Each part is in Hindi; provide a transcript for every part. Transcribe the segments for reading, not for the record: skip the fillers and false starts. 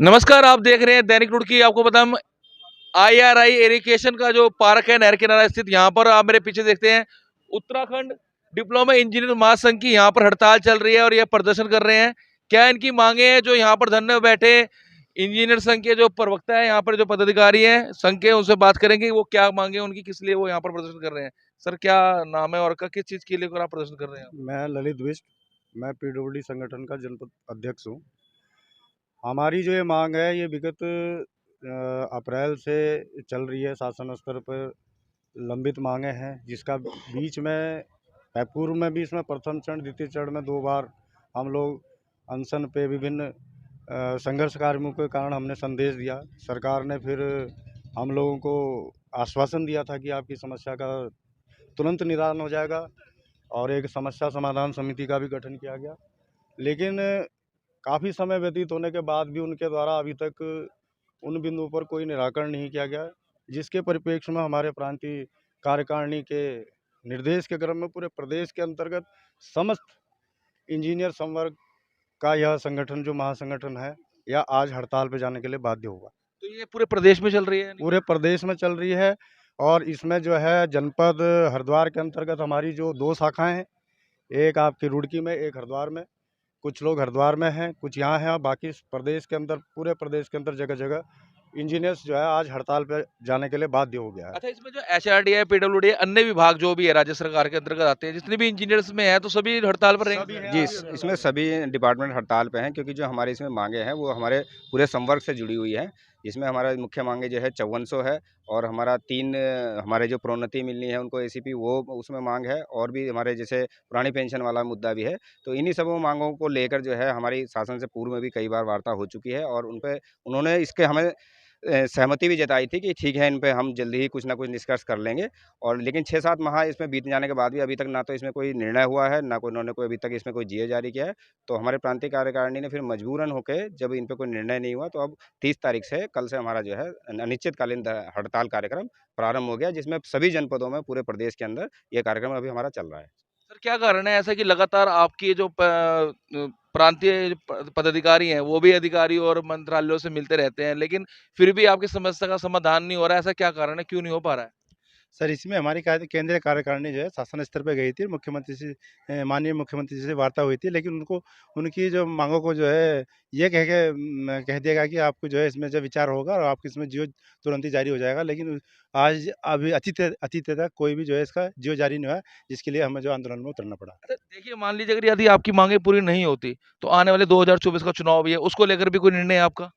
नमस्कार, आप देख रहे हैं दैनिक रुड़की। आपको बता हम आईआरआई इरिगेशन का जो पार्क है नहर किनारा स्थित, यहाँ पर आप मेरे पीछे देखते हैं उत्तराखंड डिप्लोमा इंजीनियर महासंघ की यहाँ पर हड़ताल चल रही है और ये प्रदर्शन कर रहे हैं। क्या इनकी मांगे हैं? जो यहाँ पर धरने में बैठे इंजीनियर संघ के जो प्रवक्ता है, यहाँ पर जो पदाधिकारी हैं संघ के, उनसे बात करेंगे वो क्या मांगे उनकी, किस लिए वो यहाँ पर प्रदर्शन कर रहे हैं। सर, क्या नाम है और किस चीज के लिए आप प्रदर्शन कर रहे हैं? मैं ललित बिष्ट। मैं पीडब्ल्यूडी संगठन का जनपद अध्यक्ष हूँ। हमारी जो ये मांग है ये विगत अप्रैल से चल रही है। शासन स्तर पर लंबित मांगे हैं, जिसका बीच में पूर्व में भी इसमें प्रथम चरण द्वितीय चरण में 2 बार हम लोग अनशन पे विभिन्न संघर्ष कार्यों के कारण हमने संदेश दिया। सरकार ने फिर हम लोगों को आश्वासन दिया था कि आपकी समस्या का तुरंत निदान हो जाएगा और एक समस्या समाधान समिति का भी गठन किया गया। लेकिन काफ़ी समय व्यतीत होने के बाद भी उनके द्वारा अभी तक उन बिंदुओं पर कोई निराकरण नहीं किया गया, जिसके परिप्रेक्ष्य में हमारे प्रांतीय कार्यकारिणी के निर्देश के क्रम में पूरे प्रदेश के अंतर्गत समस्त इंजीनियर संवर्ग का यह संगठन जो महासंगठन है, यह आज हड़ताल पर जाने के लिए बाध्य हुआ। तो ये पूरे प्रदेश में चल रही है? पूरे प्रदेश में चल रही है और इसमें जो है जनपद हरिद्वार के अंतर्गत हमारी जो 2 शाखाएं हैं, एक आपकी रुड़की में, एक हरिद्वार में। कुछ लोग हरिद्वार में हैं, कुछ यहाँ हैं, और बाकी प्रदेश के अंदर, पूरे प्रदेश के अंदर जगह जगह इंजीनियर्स जो है आज हड़ताल पर जाने के लिए बाध्य हो गया है। अच्छा, इसमें जो एचआरडी है, पीडब्ल्यूडी है, अन्य विभाग जो भी है राज्य सरकार के अंतर्गत आते हैं, जितने भी इंजीनियर्स में है, तो सभी हड़ताल पर रहेंगे? जी, इसमें सभी डिपार्टमेंट हड़ताल पे हैं, क्योंकि जो हमारी इसमें मांगे हैं वो हमारे पूरे संवर्ग से जुड़ी हुई हैं। इसमें हमारा मुख्य मांगे जो है 5400 है, और हमारा 3 हमारे जो प्रोन्नति मिलनी है उनको एसीपी, वो उसमें मांग है, और भी हमारे जैसे पुरानी पेंशन वाला मुद्दा भी है। तो इन्हीं सब मांगों को लेकर जो है हमारी शासन से पूर्व में भी कई बार वार्ता हो चुकी है, और उन्होंने इसके हमें सहमति भी जताई थी कि ठीक है, इन पे हम जल्दी ही कुछ ना कुछ निष्कर्ष कर लेंगे। और लेकिन 6-7 माह इसमें बीत जाने के बाद भी अभी तक ना तो इसमें कोई निर्णय हुआ है, ना कोई उन्होंने कोई अभी तक इसमें कोई जीए जारी किया है। तो हमारे प्रांतीय कार्यकारिणी ने फिर मजबूरन होके, जब इन पे कोई निर्णय नहीं हुआ, तो अब 30 तारीख से, कल से हमारा जो है अनिश्चितकालीन हड़ताल कार्यक्रम प्रारंभ हो गया, जिसमें सभी जनपदों में पूरे प्रदेश के अंदर ये कार्यक्रम अभी हमारा चल रहा है। सर, क्या कारण है ऐसा कि लगातार आपकी जो प्रांतीय पदाधिकारी हैं, वो भी अधिकारी और मंत्रालयों से मिलते रहते हैं, लेकिन फिर भी आपकी समस्या का समाधान नहीं हो रहा है? ऐसा क्या कारण है, क्यों नहीं हो पा रहा है? सर, इसमें हमारी केंद्रीय कार्यकारिणी जो है शासन स्तर पे गई थी, मुख्यमंत्री से माननीय मुख्यमंत्री जी से वार्ता हुई थी, लेकिन उनको उनकी जो मांगों को जो है ये कह दिया गया कि आपको जो है इसमें जो विचार होगा और आपको इसमें जियो तुरंत ही जारी हो जाएगा। लेकिन आज अभी अतीत तक कोई भी जो है इसका जियो जारी नहीं हुआ, जिसके लिए हमें जो आंदोलन में उतरना पड़ा। अच्छा, देखिए, मान लीजिए अगर यदि आपकी मांगे पूरी नहीं होती, तो आने वाले 2024 का चुनाव भी है, उसको लेकर भी कोई निर्णय है आपका?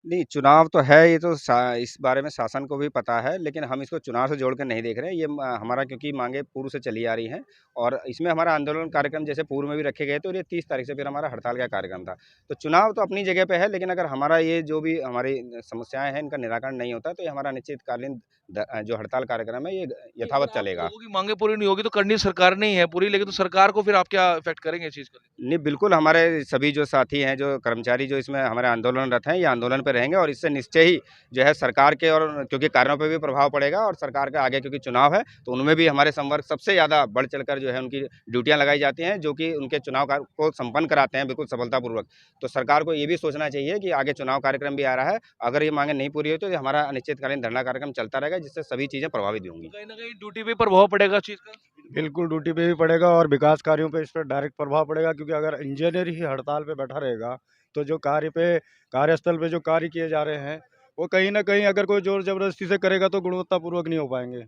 नहीं, चुनाव तो है, ये तो इस बारे में शासन को भी पता है, लेकिन हम इसको चुनाव से जोड़ कर नहीं देख रहे हैं। ये हमारा, क्योंकि मांगे पूर्व से चली आ रही हैं, और इसमें हमारा आंदोलन कार्यक्रम जैसे पूर्व में भी रखे गए थे, और ये 30 तारीख से फिर हमारा हड़ताल का कार्यक्रम था। तो चुनाव तो अपनी जगह पे है, लेकिन अगर हमारा ये जो भी हमारी समस्याएं हैं, इनका निराकरण नहीं होता, तो ये हमारा अनिश्चितकालीन जो हड़ताल कार्यक्रम है, ये यथावत चलेगा। लोगों की मांगे पूरी नहीं होगी तो करनी सरकार नहीं है पूरी, लेकिन तो सरकार को फिर आप क्या इफेक्ट करेंगे इस चीज को? नहीं, बिल्कुल, हमारे सभी जो साथी हैं, जो कर्मचारी जो इसमें हमारे आंदोलनरत हैं, ये आंदोलन पे रहेंगे, और इससे निश्चय ही जो है सरकार के, और क्योंकि कार्यों पे भी प्रभाव पड़ेगा, और सरकार के आगे क्योंकि चुनाव है, तो उनमें भी हमारे संवर्ग सबसे ज़्यादा बढ़ चढ़कर जो है उनकी ड्यूटियाँ लगाई जाती हैं, जो कि उनके चुनाव कार्य को संपन्न कराते हैं बिल्कुल सफलतापूर्वक। तो सरकार को ये भी सोचना चाहिए कि आगे चुनाव कार्यक्रम भी आ रहा है, अगर ये मांगे नहीं पूरी हुई तो ये हमारा अनिश्चितकालीन धरना कार्यक्रम चलता रहेगा, जिससे सभी चीज़ें प्रभावित होंगी। कहीं ना कहीं ड्यूटी पे प्रभाव पड़ेगा इस चीज का? बिल्कुल ड्यूटी पे भी पड़ेगा और विकास कार्यों पे इस पर डायरेक्ट प्रभाव पड़ेगा, क्योंकि अगर इंजीनियर ही हड़ताल पे बैठा रहेगा तो जो कार्यस्थल पे जो कार्य किए जा रहे हैं, वो कहीं ना कहीं अगर कोई जोर जबरदस्ती से करेगा तो गुणवत्तापूर्वक नहीं हो पाएंगे।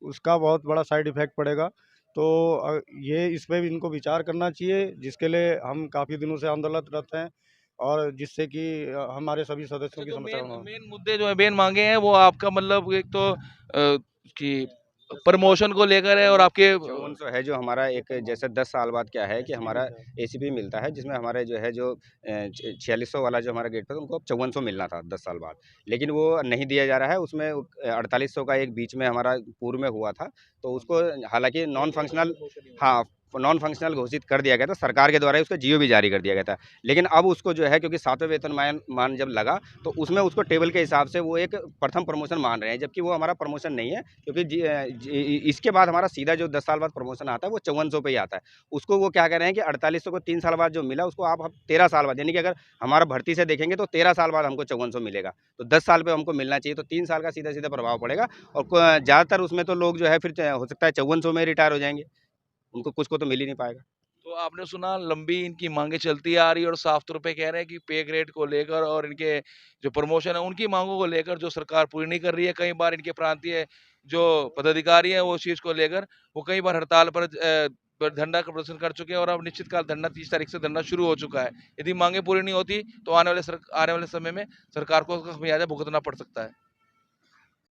उसका बहुत बड़ा साइड इफेक्ट पड़ेगा। तो ये इस पे भी इनको विचार करना चाहिए, जिसके लिए हम काफ़ी दिनों से आंदोलनरत हैं, और जिससे कि हमारे सभी सदस्यों की जो समस्या मेन मेन मुद्दे जो है, मेन मांगे हैं, वो आपका मतलब एक तो कि प्रमोशन को लेकर है, और आपके 5400 है जो हमारा, एक जैसे 10 साल बाद क्या है कि हमारा एसीपी मिलता है, जिसमें हमारे जो है जो 4600 वाला जो हमारा गेट पर, उनको अब 5400 मिलना था 10 साल बाद, लेकिन वो नहीं दिया जा रहा है। उसमें 4800 का एक बीच में हमारा पूर्व में हुआ था, तो उसको हालांकि नॉन फंक्शनल, हाँ, नॉन फंक्शनल घोषित कर दिया गया था, सरकार के द्वारा ही उसका जीओ भी जारी कर दिया गया था। लेकिन अब उसको जो है, क्योंकि 7वें वेतनमान मान जब लगा तो उसमें उसको टेबल के हिसाब से वो एक प्रथम प्रमोशन मान रहे हैं, जबकि वो हमारा प्रमोशन नहीं है, क्योंकि इसके बाद हमारा सीधा जो 10 साल बाद प्रमोशन आता है वो 5400 पे ही आता है। उसको वो क्या कह रहे हैं कि 4800 को 3 साल बाद जो मिला उसको आप 13 साल बाद, यानी कि अगर हमारा भर्ती से देखेंगे तो 13 साल बाद हमको 5400 मिलेगा, तो 10 साल पे हमको मिलना चाहिए, तो 3 साल का सीधा सीधा प्रभाव पड़ेगा। और ज़्यादातर उसमें तो लोग जो है फिर हो सकता है 5400 में रिटायर हो जाएंगे, उनको कुछ को तो मिल ही नहीं पाएगा। तो आपने सुना लंबी इनकी मांगे चलती आ रही है और साफ तौर पे कह रहे हैं कि पे ग्रेड को लेकर और इनके जो प्रमोशन है उनकी मांगों को लेकर जो सरकार पूरी नहीं कर रही है। कई बार इनके प्रांतीय जो पदाधिकारी हैं वो उस चीज़ को लेकर वो कई बार हड़ताल पर धरना का प्रदर्शन कर चुके हैं और अब निश्चित काल धरना 30 तारीख से धरना शुरू हो चुका है। यदि मांगे पूरी नहीं होती तो आने वाले समय में सरकार को उसका खमियाजा भुगतना पड़ सकता है।